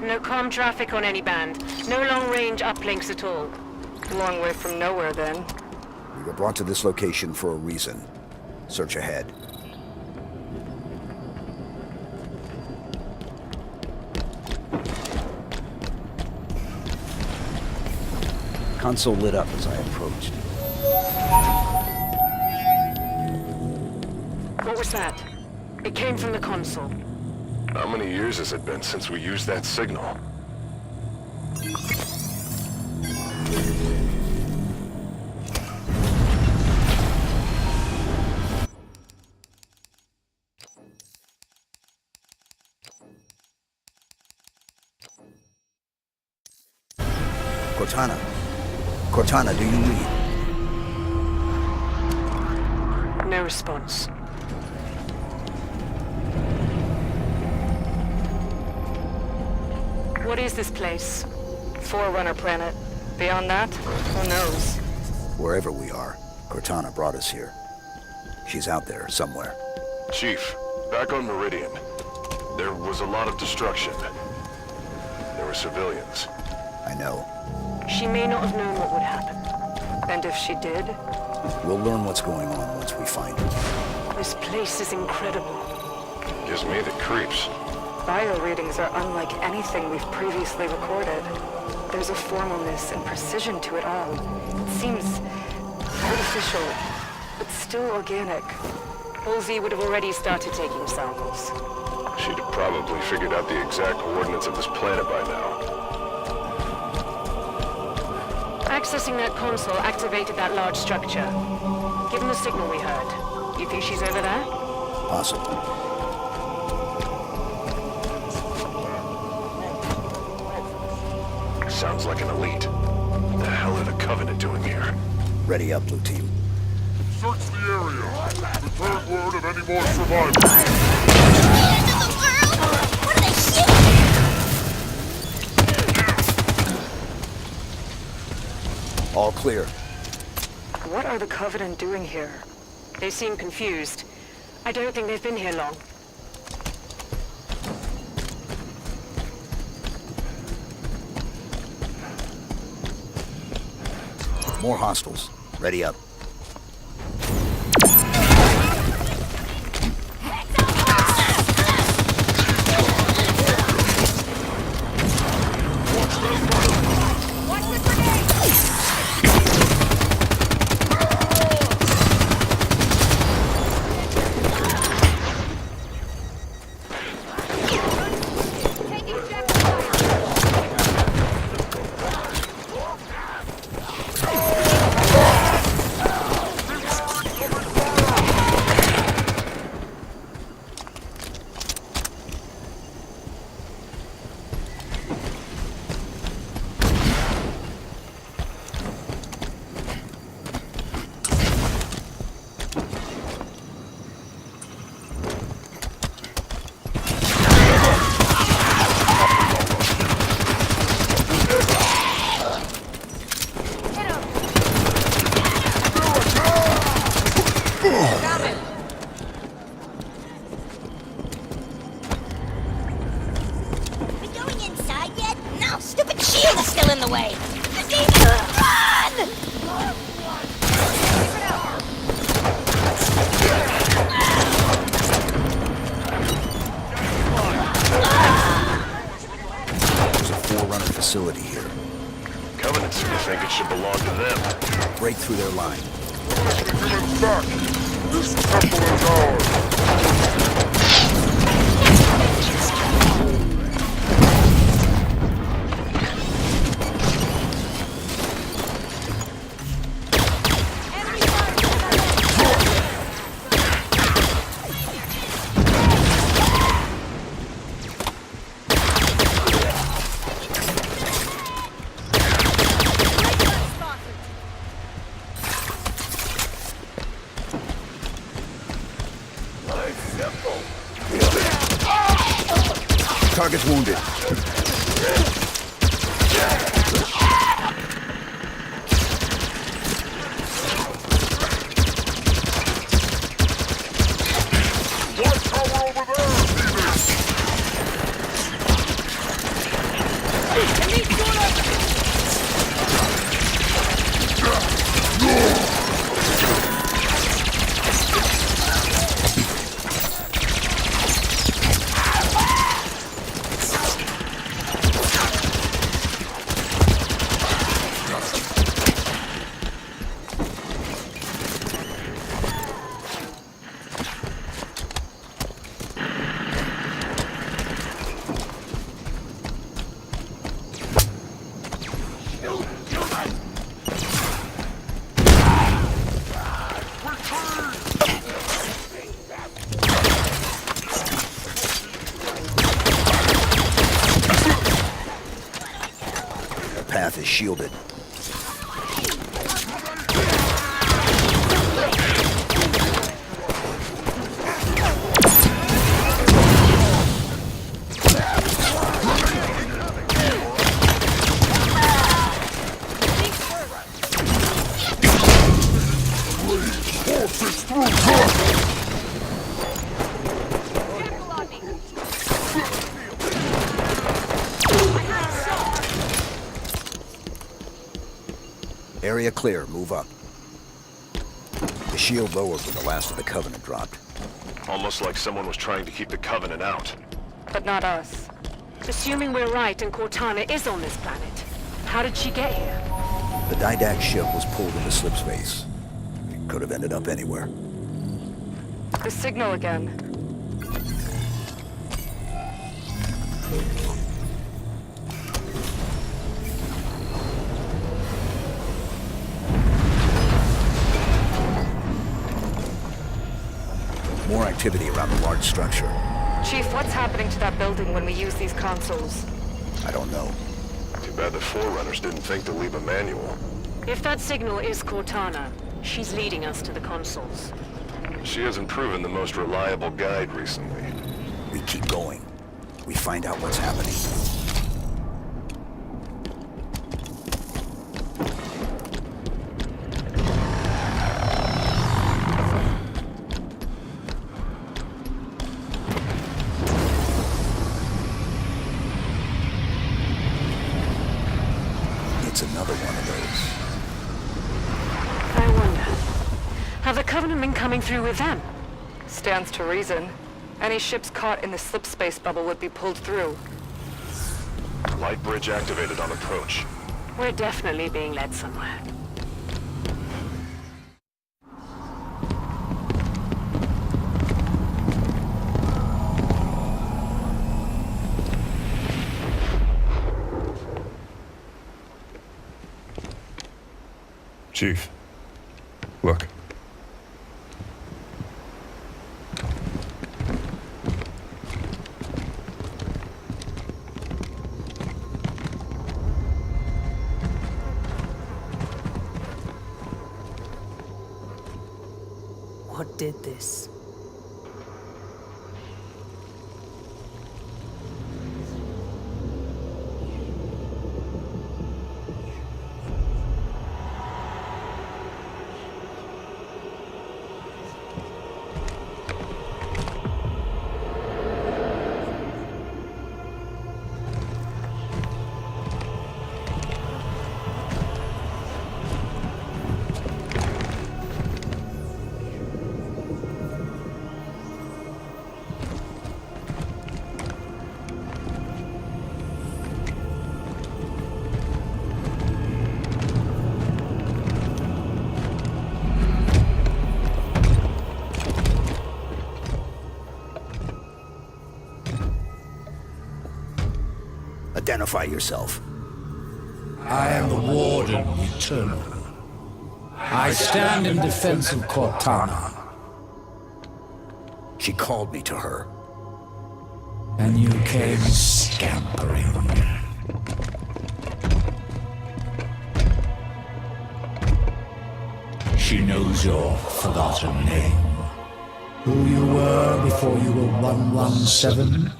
No comm traffic on any band. No long-range uplinks at all. Long way from nowhere, then. We were brought to this location for a reason. Search ahead. Console lit up as I approached. What was that? It came from the console. How many years has it been since we used that signal? Cortana. Cortana, do you read? No response. What is this place? Forerunner planet. Beyond that, who knows? Wherever we are, Cortana brought us here. She's out there, somewhere. Chief, back on Meridian. There was a lot of destruction. There were civilians. I know. She may not have known what would happen. And if she did? We'll learn what's going on once we find her. This place is incredible. Gives me the creeps. Bio readings are unlike anything we've previously recorded. There's a formalness and precision to it all. It seems artificial, but still organic. Halsey would have already started taking samples. She'd have probably figured out the exact coordinates of this planet by now. Accessing that console activated that large structure. Given the signal we heard, you think she's over there? Possible. Sounds like an elite. What the hell are the Covenant doing here? Ready up, Blue Team. Search the area. Return word of any more survivors. End of the world? What are they shooting? All clear. What are the Covenant doing here? They seem confused. I don't think they've been here long. More hostiles. Ready up. Facility here. Covenant seem to think it should belong to them. Break through their line. Humans back. This temple is ours. Target's wounded. Watch tower over there, Phoenix! Path is shielded. Area clear, move up. The shield lowered when the last of the Covenant dropped. Almost like someone was trying to keep the Covenant out. But not us. Assuming we're right and Cortana is on this planet, how did she get here? The Didact ship was pulled into slipspace. It could have ended up anywhere. The signal again. More activity around the large structure. Chief, what's happening to that building when we use these consoles? I don't know. Too bad the Forerunners didn't think to leave a manual. If that signal is Cortana, she's leading us to the consoles. She hasn't proven the most reliable guide recently. We keep going. We find out what's happening. It's another one of those. I wonder, have the Covenant been coming through with them? Stands to reason. Any ships caught in the slipspace bubble would be pulled through. Light bridge activated on approach. We're definitely being led somewhere. Chief, look. What did this? Identify yourself. I am the Warden Eternal. I stand in defense of Cortana. She called me to her. And you came scampering. She knows your forgotten name. Who you were before you were 117?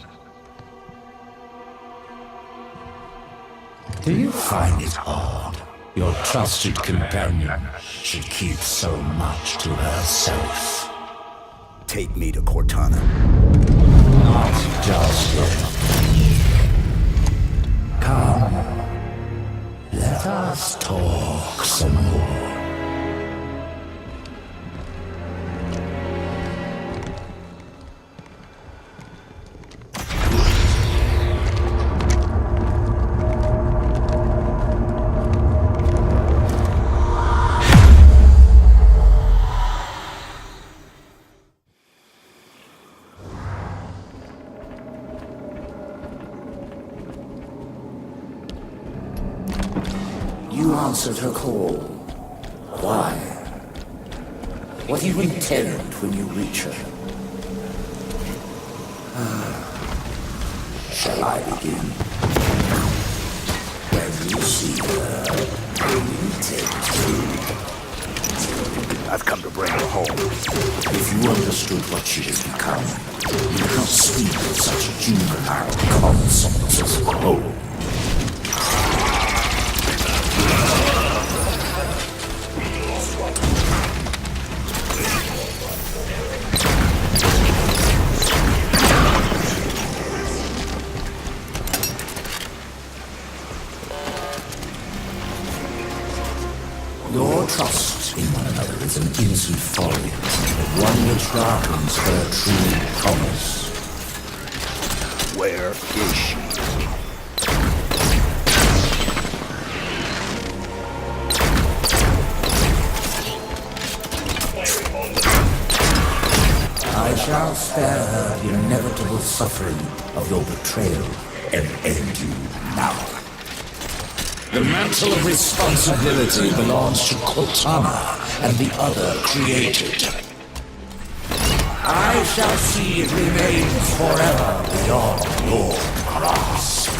Do you find it odd? Your trusted companion should keep so much to herself. Take me to Cortana. Not just yet. Come you answered her call? Why? What do you intend when you reach her? Shall I begin? When you see her, you intend to. I've come to bring her home. If you understood what she has become, you would not speak of such juvenile concepts as home. Your trust in one another is an innocent folly, but one which darkens her true promise. Where is she? I shall spare her the inevitable suffering of your betrayal and end you now. The mantle of responsibility belongs to Cortana and the other created. I shall see it remains forever beyond your grasp.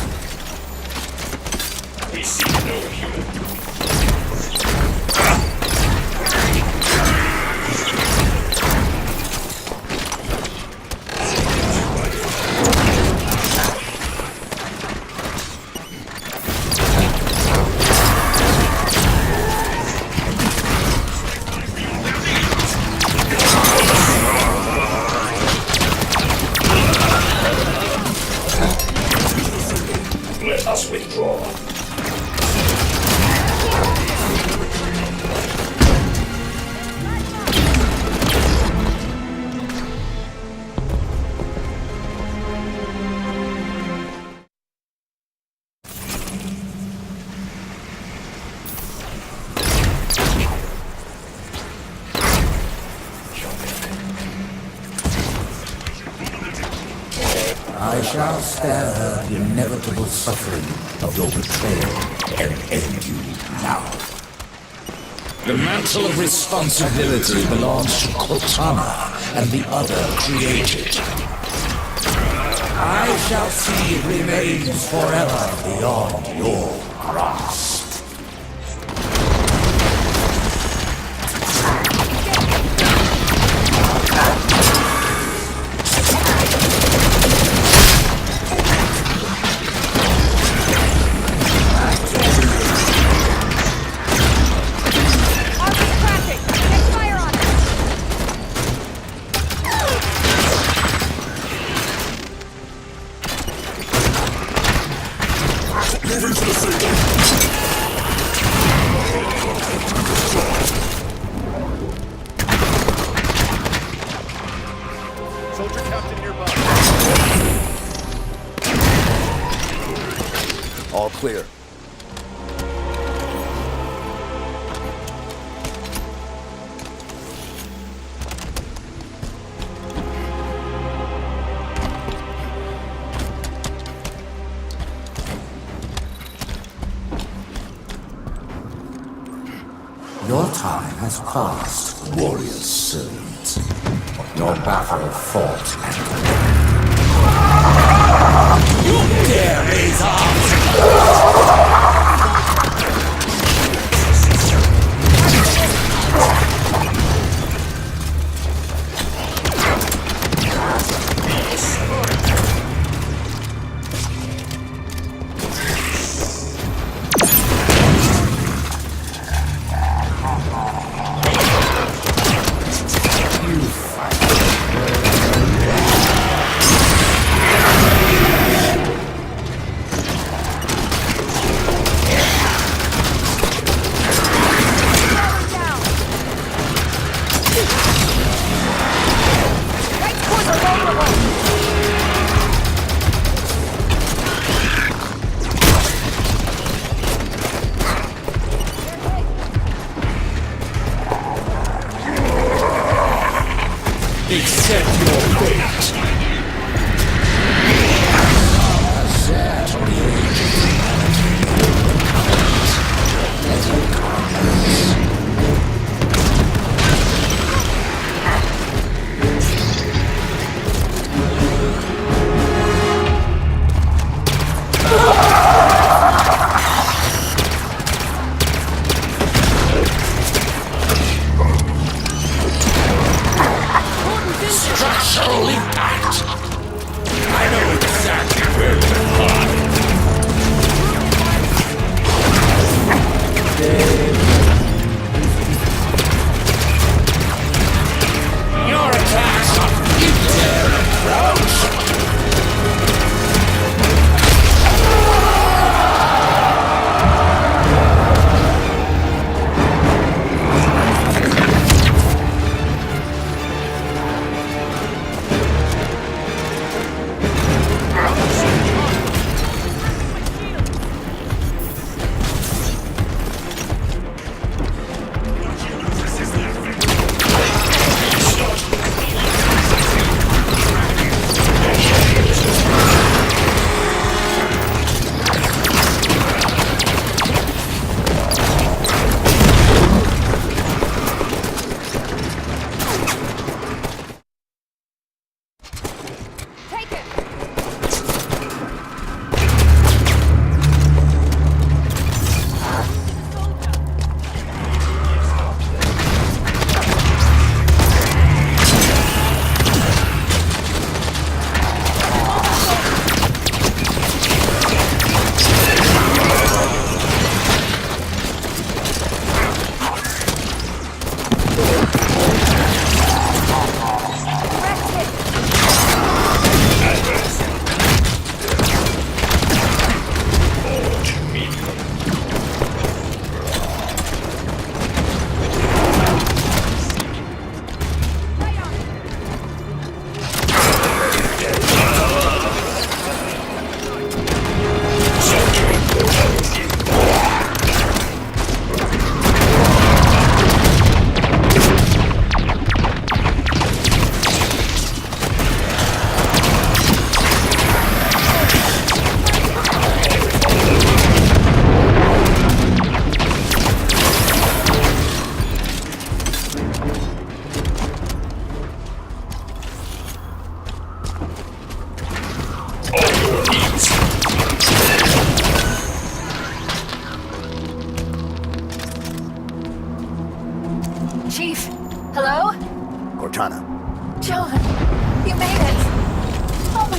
We see no human. Let us withdraw. I shall spare her the inevitable suffering of your betrayal and end you now. The mantle of responsibility belongs to Cortana and the other created. I shall see it remains forever beyond your grasp. Soldier captain nearby. All clear. Your time has passed, warrior's servant. Your battle fought and you dare raise arms! visceral impact. I know exactly where to hide. Your attacks are you dare approach. Chief, hello? Cortana, John, you made it. Oh my...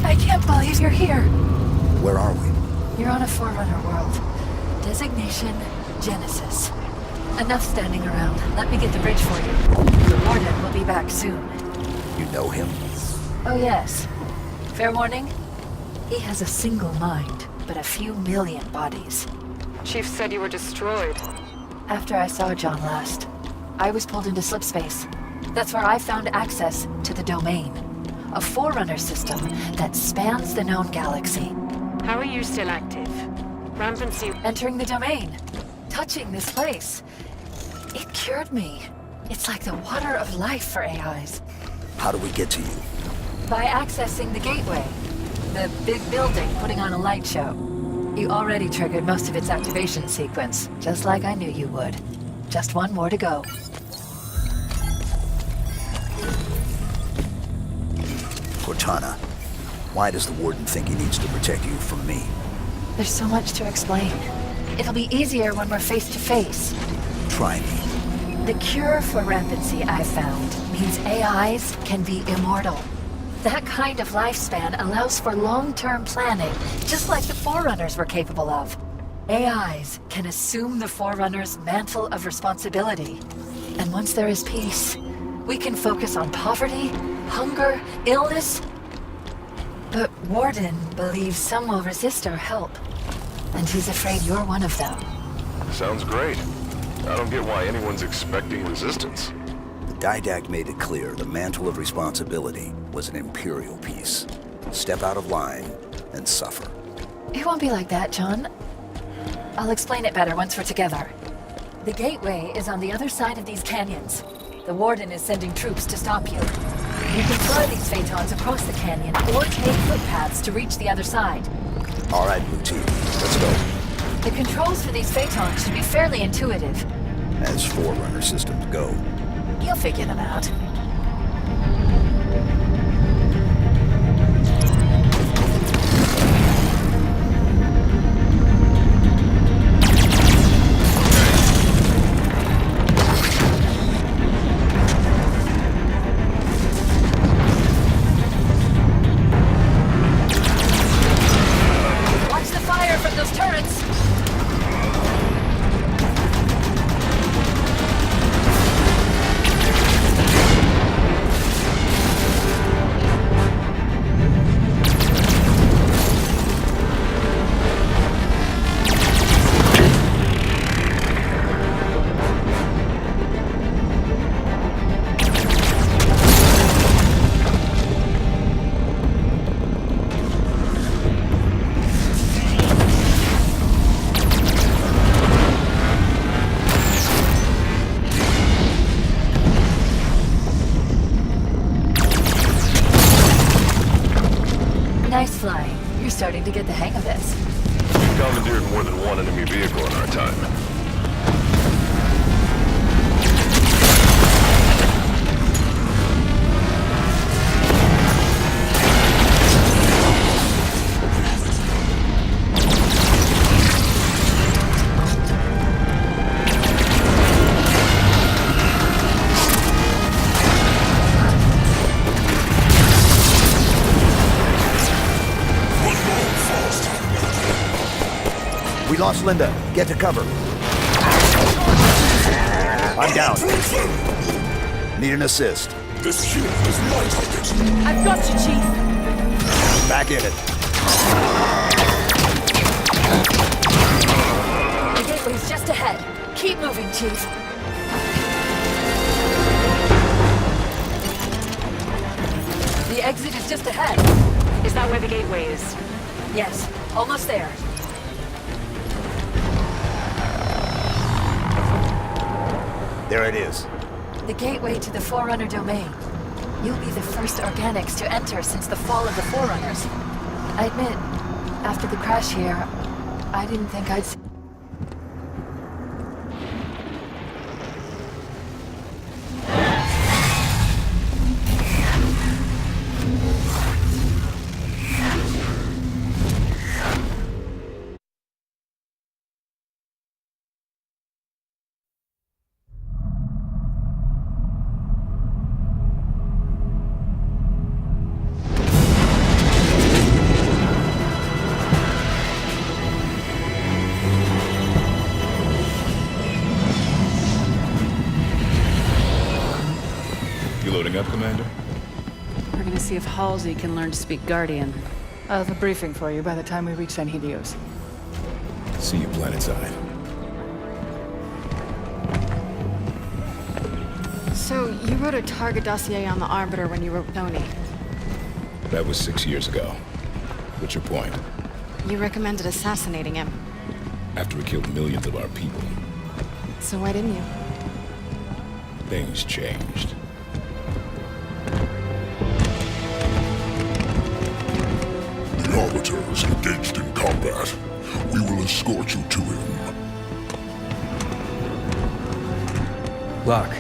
I can't believe you're here. where are we? You're on a Forerunner world. Designation, Genesis. Enough standing around. Let me get the bridge for you. The Warden will be back soon. You know him? Oh yes. Fair warning? He has a single mind, but a few million bodies. Chief said you were destroyed. After I saw John last, I was pulled into slipspace. That's where I found access to the Domain. A Forerunner system that spans the known galaxy. How are you still active? Rampancy... Entering the Domain. Touching this place. It cured me. It's like the water of life for AIs. How do we get to you? By accessing the gateway. The big building putting on a light show. You already triggered most of its activation sequence, just like I knew you would. Just one more to go. Cortana, why does the Warden think he needs to protect you from me? There's so much to explain. It'll be easier when we're face to face. Try me. The cure for rampancy I've found means AIs can be immortal. That kind of lifespan allows for long-term planning, just like the Forerunners were capable of. AIs can assume the Forerunner's mantle of responsibility. And once there is peace, we can focus on poverty, hunger, illness. But Warden believes some will resist our help. And he's afraid you're one of them. Sounds great. I don't get why anyone's expecting resistance. The Didact made it clear the mantle of responsibility was an Imperial piece. Step out of line and suffer. It won't be like that, John. I'll explain it better once we're together. The gateway is on the other side of these canyons. The Warden is sending troops to stop you. You can fly these Phaetons across the canyon or take footpaths to reach the other side. All right, Blue Team, let's go. The controls for these Phaetons should be fairly intuitive. As Forerunner systems go. You'll figure them out. Nice flying. You're starting to get the hang of this. We commandeered more than one enemy vehicle in our time. We lost Linda. Get to cover. I'm down. Need an assist. This shield is my target. I've got you, Chief. Back in it. The gateway's just ahead. Keep moving, Chief. The exit is just ahead. Is that where the gateway is? Yes, almost there. There it is. The gateway to the Forerunner domain. You'll be the first organics to enter since the fall of the Forerunners. I admit, after the crash here, I didn't think I'd see... You loading up, Commander? We're gonna see if Halsey can learn to speak Guardian. I'll have a briefing for you by the time we reach San Helios. See you planetside. So, you wrote a target dossier on the Arbiter when you were with Tony. That was 6 years ago. What's your point? You recommended assassinating him. After we killed millions of our people, So why didn't you? things changed. The Arbiter is engaged in combat. We will escort you to him. Locke.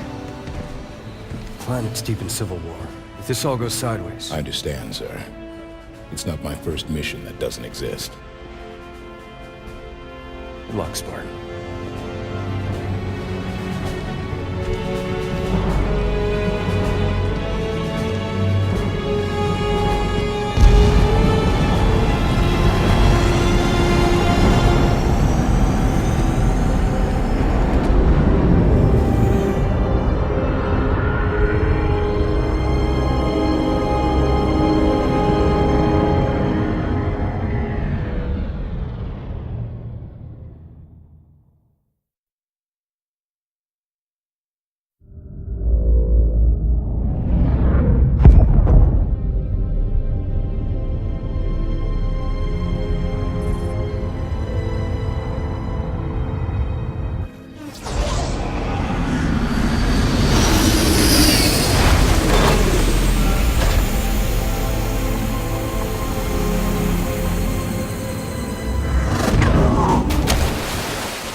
Planet's deep in civil war. If this all goes sideways... I understand, sir. It's not my first mission that doesn't exist. Good luck, Spartan.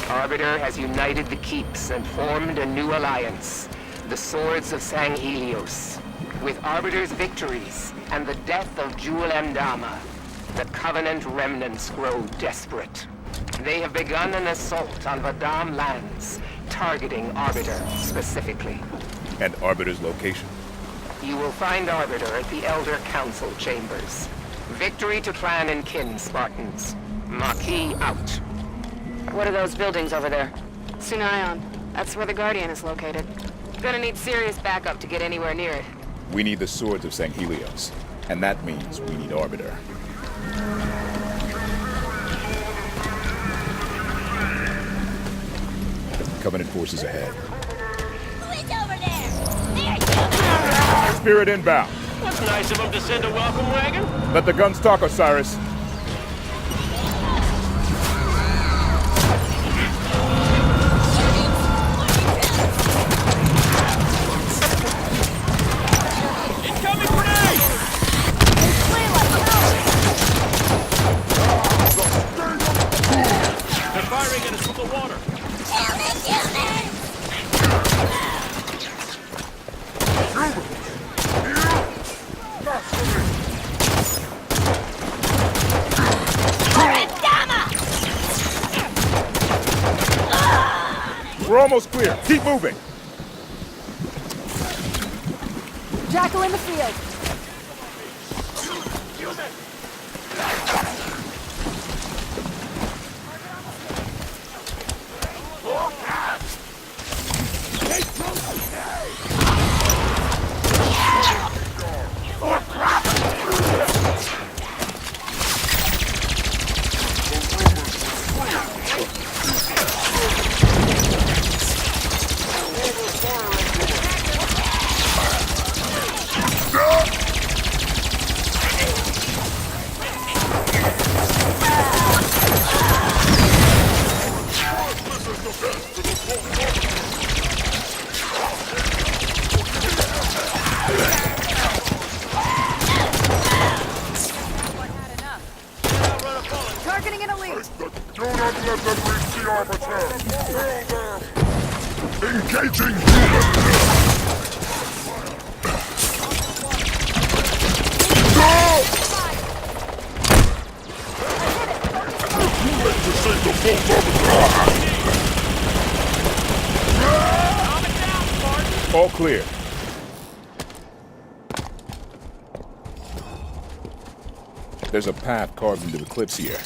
Arbiter has united the keeps and formed a new alliance, the Swords of San Helios. With Arbiter's victories and the death of Jewel Mdama, the Covenant remnants grow desperate. They have begun an assault on Vadam lands, targeting Arbiter specifically. And Arbiter's location? You will find Arbiter at the Elder Council chambers. Victory to clan and kin, Spartans. Maquis out. What are those buildings over there? Sunayon. That's where the Guardian is located. Gonna need serious backup to get anywhere near it. We need the Swords of San Helios. And that means we need Arbiter. Covenant forces ahead. Who's over there? There you go! Spirit inbound. That's nice of them to send a welcome wagon. Let the guns talk, Osiris. Incoming grenade! We're almost clear. Keep moving. Jackal in the field. Targeting in a lead. Do not let them reach the arbiter! Engaging All clear. There's a path carved into the cliffs here.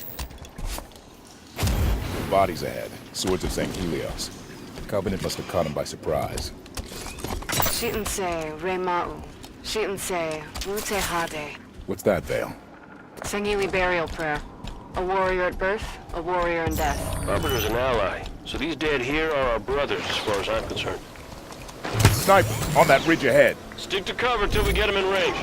Bodies ahead. Swords of St. Helios. Covenant must have caught him by surprise. Shi'unsei, Reima'u. Shi'unsei, Wute Hade. What's that, Vale? Sangheili burial prayer. A warrior at birth, a warrior in death. Arbiter's an ally, so these dead here are our brothers as far as I'm concerned. Sniper, on that ridge ahead. Stick to cover till we get them in range.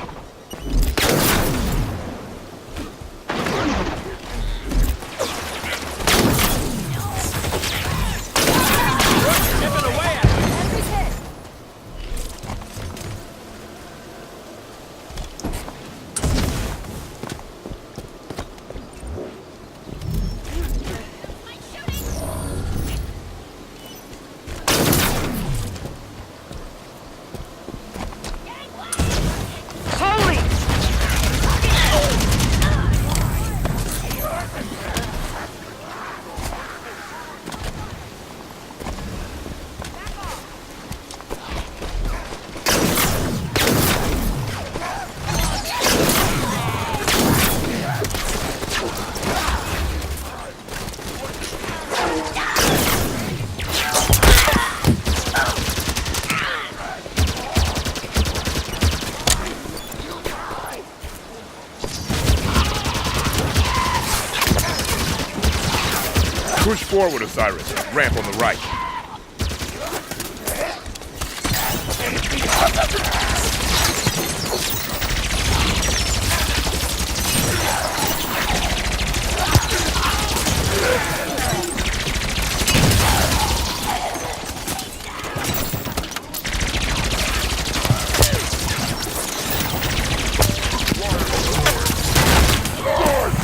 Push forward, Osiris. Ramp on the right.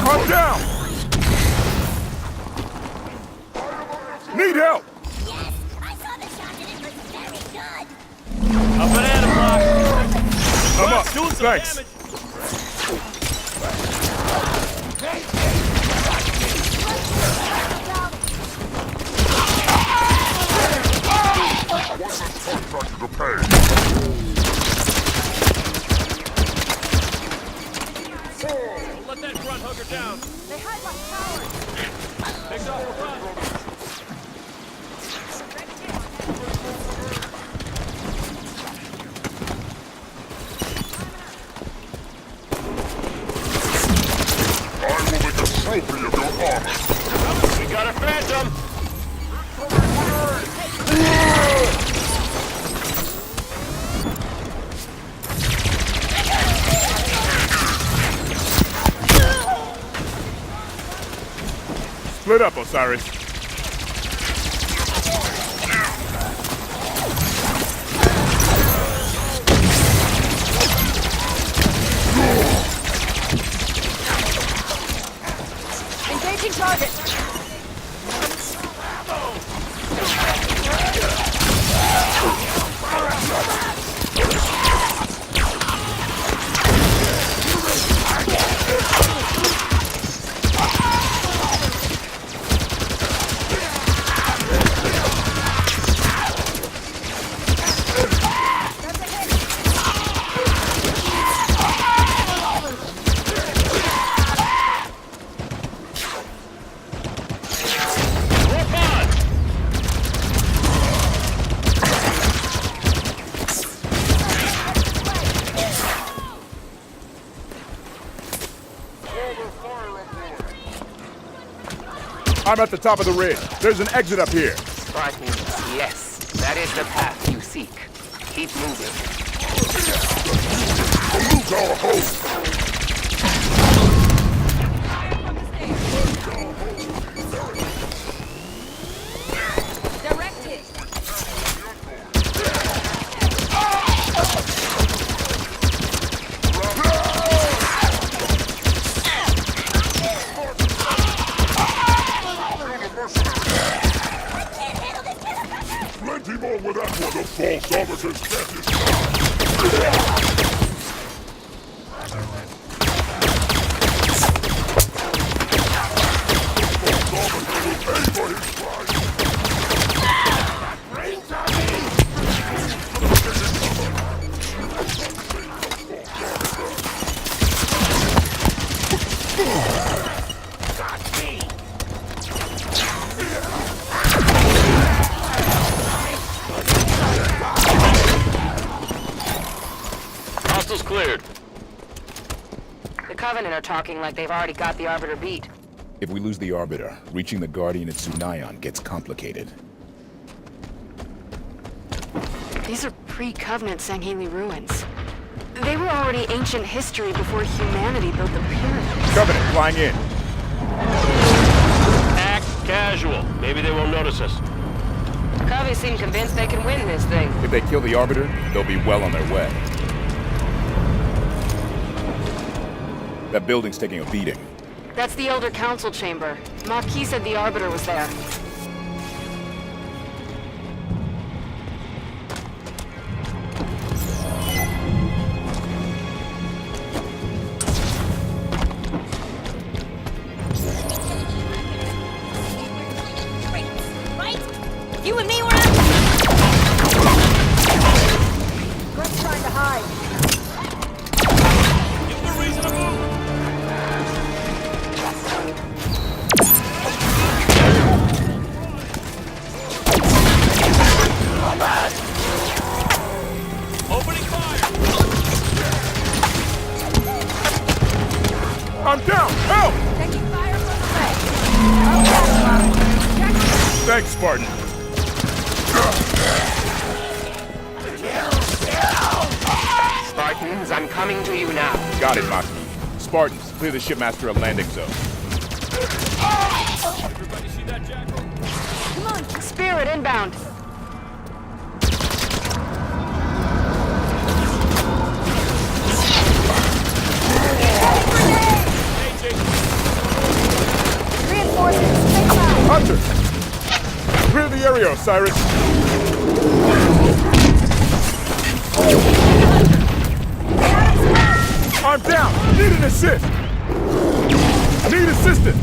Calm down! Need help! Yes, I saw the shot and it was very good. A banana block. I'm up. Doing some Thanks. damage. contract to pay. Don't let that grunt hug her down. They hide like cowards. Picked off the front. I will make a trophy of your armor. We got a phantom. Split up, Osiris. Engaging target. I'm at the top of the ridge. There's an exit up here. Spartans, yes. That is the path you seek. Keep moving. Salute our host! Plenty more where that one of false arbiters death is Hostiles cleared. The Covenant are talking like they've already got the Arbiter beat. If we lose the Arbiter, reaching the Guardian at Sunayon gets complicated. These are pre-Covenant Sangheli ruins. They were already ancient history before humanity built the pyramids. Covenant flying in. Act casual. Maybe they won't notice us. Covey seem convinced they can win this thing. If they kill the Arbiter, they'll be well on their way. That building's taking a beating. That's the Elder Council chamber. Maquis said the Arbiter was there. Right? You and me were out. Greg's trying to hide. Give them a reason to move. Opening fire! I'm down! Help! Taking fire from the leg. Thanks, Spartan. Spartans, I'm coming to you now. Got it, Maki. Spartans, clear the shipmaster a landing zone. Everybody see that jackal? Come on, Spirit inbound. Hunter! Clear the area, Osiris. I'm down! Need an assist! Need assistance!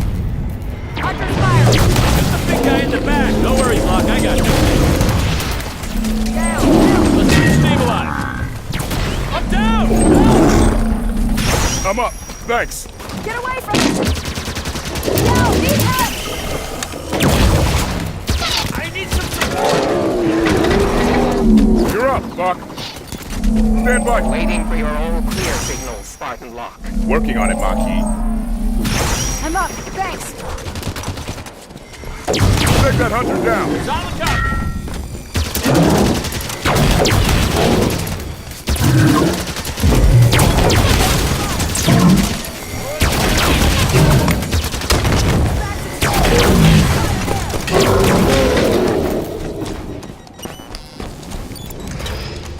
Hunter's fire! There's the big guy in the back. No worries, Locke. I got you. Let's get him stabilized. I'm down! I'm up. Thanks. Get away from him! No, need help! I need some support! You're up, Locke. Stand by. Waiting for your all clear signal, Spartan Locke. Working on it, Maki. I'm up, thanks! Take that hunter down. Solid copy!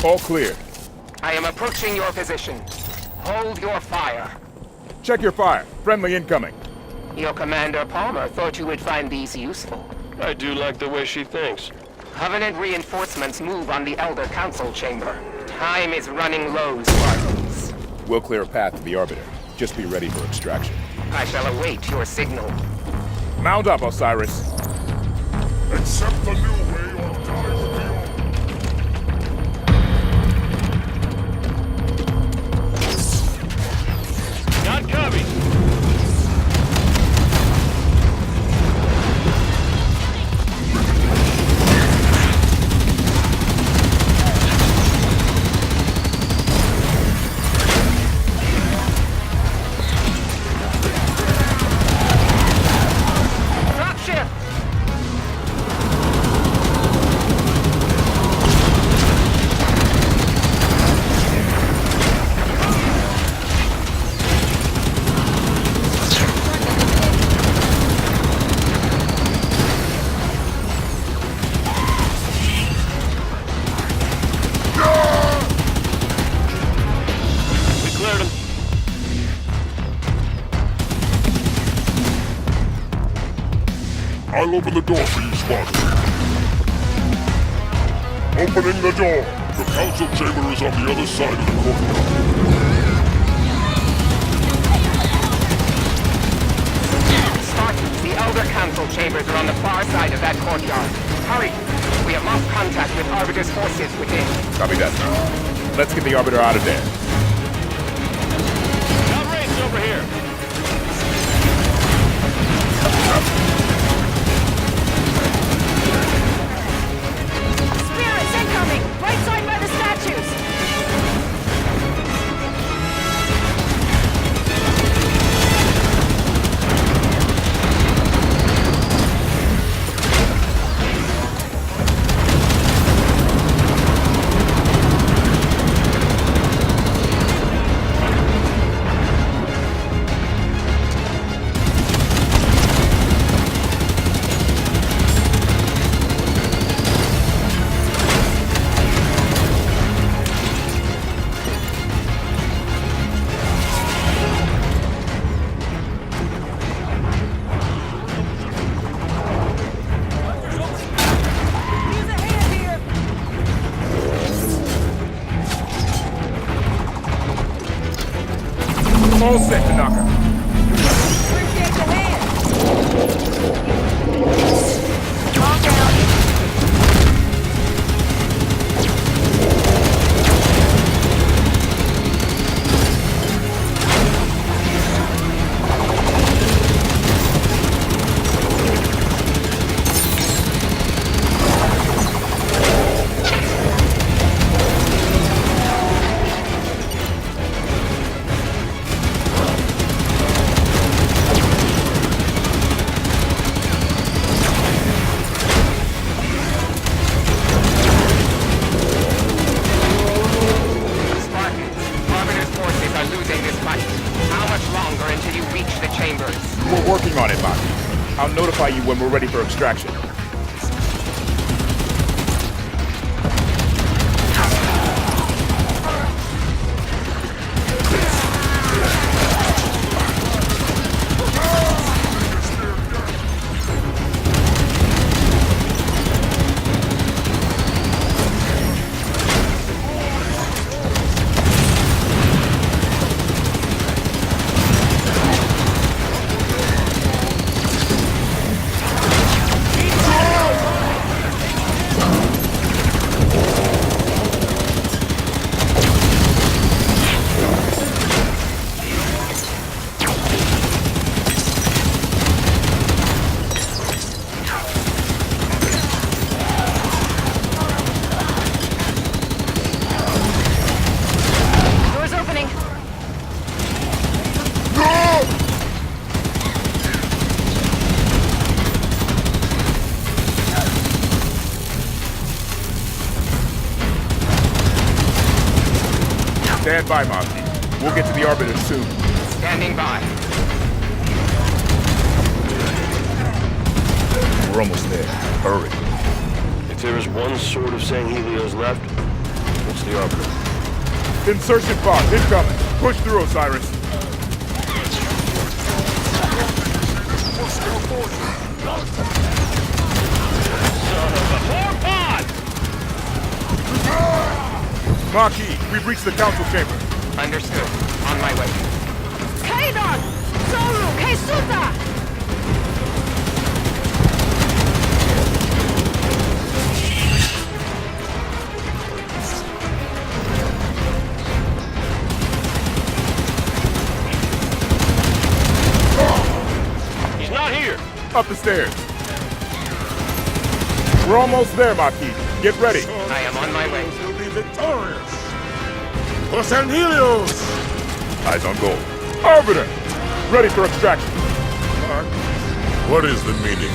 All clear. I am approaching your position. Hold your fire. Check your fire. Friendly incoming. Your commander, Palmer, thought you would find these useful. I do like the way she thinks. Covenant reinforcements move on the Elder Council chamber. Time is running low, Spartans. We'll clear a path to the Arbiter. Just be ready for extraction. I shall await your signal. Mount up, Osiris. Accept the new way or die beyond. Not coming! I'll open the door for you, Spartan. Opening the door. The council chamber is on the other side of the courtyard. Spartans, the Elder Council chambers are on the far side of that courtyard. Hurry! We have lost contact with Arbiter's forces within. Copy that. Let's get the Arbiter out of there. Race over here. Spirits incoming! Right side by the statues! All set, Tanaka. Appreciate the hand! Calm down. We're working on it, Maki. I'll notify you when we're ready for extraction. Stand by, Maki. We'll get to the Arbiter soon. Standing by. We're almost there. Hurry. If there is one sword of Sanghelios left, it's the Arbiter. Insertion pod incoming. Push through, Osiris. Son of a pod! Maki, we've reached the council chamber. Understood. On my way. Kaidon! Zoru! Keisuta! He's not here! Up the stairs. We're almost there, Maki. Get ready. I am on my way. Victorious! For Sanghelios! Eyes on goal. Arbiter! Ready for extraction. What is the meaning?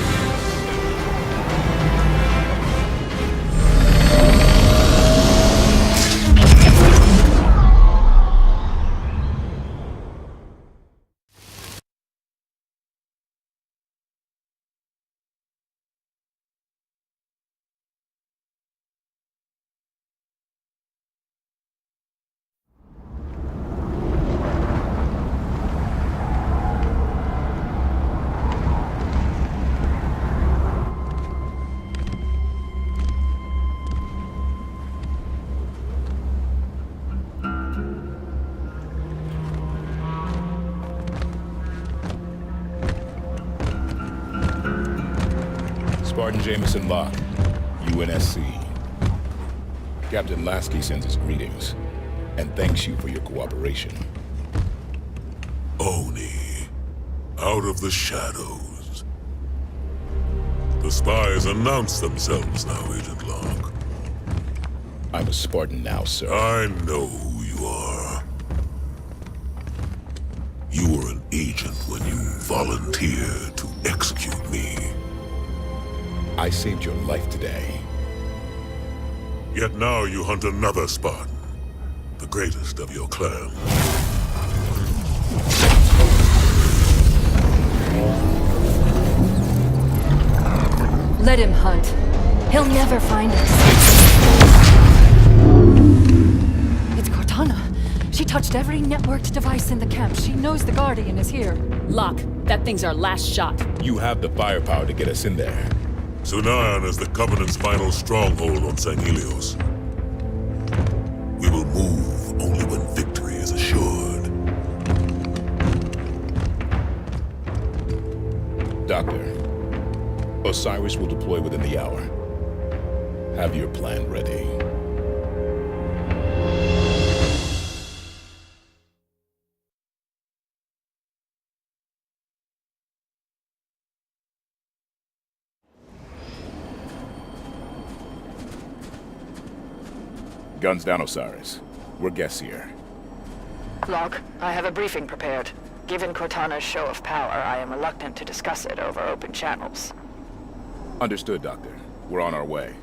Spartan Jameson Locke, UNSC. Captain Lasky sends his greetings, and thanks you for your cooperation. Oni, out of the shadows. The spies announce themselves now, Agent Locke. I'm a Spartan now, sir. I know who you are. You were an agent when you volunteered to execute me. I saved your life today. Yet now you hunt another Spartan, the greatest of your clan. Let him hunt. He'll never find us. It's Cortana. She touched every networked device in the camp. She knows the Guardian is here. Locke, that thing's our last shot. You have the firepower to get us in there. Sunayan is the Covenant's final stronghold on St. Helios. We will move only when victory is assured. Doctor, Osiris will deploy within the hour. Have your plan ready. Guns down, Osiris. We're guests here. Locke, I have a briefing prepared. Given Cortana's show of power, I am reluctant to discuss it over open channels. Understood, Doctor. We're on our way.